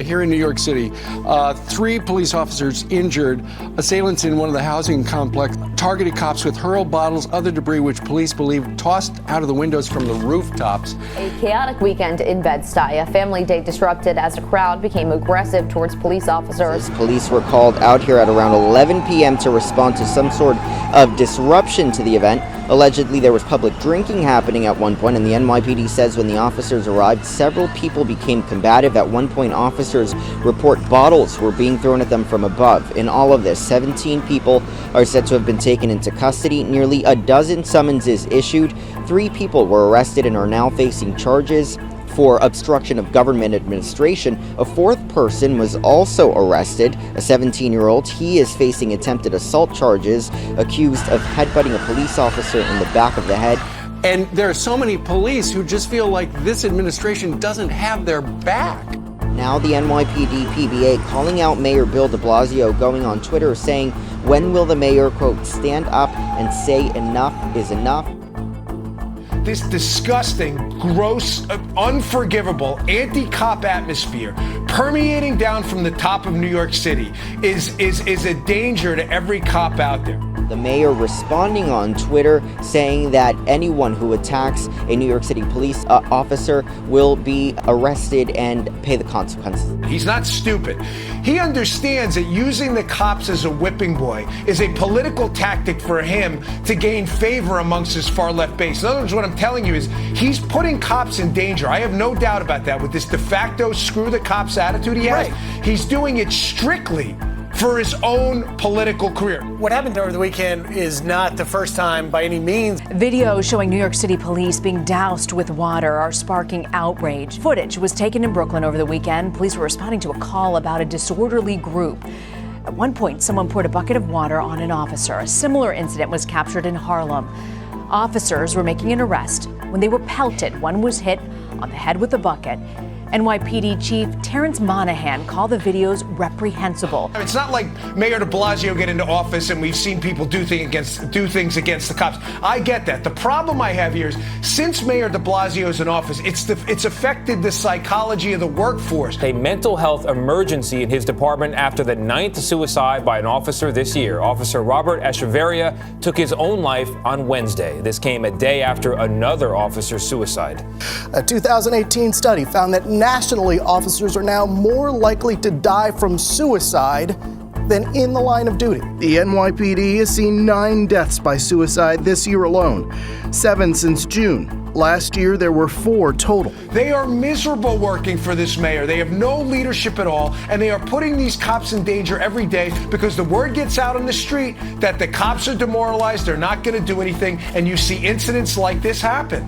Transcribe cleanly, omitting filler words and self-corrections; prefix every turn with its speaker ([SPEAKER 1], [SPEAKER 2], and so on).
[SPEAKER 1] here in New York City. 3 police officers injured. Assailants in one of the housing complex targeted cops with hurled bottles, other debris, which police believe tossed out of the windows from the rooftops.
[SPEAKER 2] A chaotic weekend in Bed-Stuy. A family day disrupted as a crowd became aggressive towards police officers.
[SPEAKER 3] Police were called out here at around 11 p.m. to respond to some sort of disruption to the event. Allegedly, there was public drinking happening at one point, and the NYPD says when the officers arrived, several people became combative. At one point, officers report bottles were being thrown at them from above. In all of this, 17 people are said to have been taken into custody. Nearly a dozen summonses issued. 3 people were arrested and are now facing charges for obstruction of government administration. A 4th person was also arrested, a 17-year-old. He is facing attempted assault charges, accused of headbutting a police officer in the back of the head.
[SPEAKER 1] And there are so many police who just feel like this administration doesn't have their back.
[SPEAKER 3] Now the NYPD PBA calling out Mayor Bill de Blasio, going on Twitter saying, when will the mayor, quote, stand up and say enough is enough?
[SPEAKER 4] This disgusting, gross, unforgivable, anti-cop atmosphere permeating down from the top of New York City is a danger to every cop out there.
[SPEAKER 3] The mayor responding on Twitter saying that anyone who attacks a New York City police officer will be arrested and pay the consequences.
[SPEAKER 4] He's not stupid. He understands that using the cops as a whipping boy is a political tactic for him to gain favor amongst his far-left base. In other words, what I'm telling you is he's putting cops in danger. I have no doubt about that. With this de facto screw the cops attitude he has, he's doing it strictly for his own political career.
[SPEAKER 5] What happened over the weekend is not the first time by any means.
[SPEAKER 6] Videos showing New York City police being doused with water are sparking outrage. Footage was taken in Brooklyn over the weekend. Police were responding to a call about a disorderly group. At one point, someone poured a bucket of water on an officer. A similar incident was captured in Harlem. Officers were making an arrest when they were pelted. One was hit on the head with a bucket. NYPD Chief Terrence Monahan called the videos reprehensible.
[SPEAKER 4] It's not like Mayor de Blasio get into office and we've seen people do things against the cops. I get that. The problem I have here is since Mayor de Blasio is in office, it's affected the psychology of the workforce.
[SPEAKER 7] A mental health emergency in his department after the 9th suicide by an officer this year. Officer Robert Echeverria took his own life on Wednesday. This came a day after another officer's suicide.
[SPEAKER 5] A 2018 study found that nationally, officers are now more likely to die from suicide than in the line of duty.
[SPEAKER 8] The NYPD has seen 9 deaths by suicide this year alone, 7 since June. Last year, there were 4 total.
[SPEAKER 4] They are miserable working for this mayor. They have no leadership at all, and they are putting these cops in danger every day because the word gets out on the street that the cops are demoralized, they're not going to do anything, and you see incidents like this happen.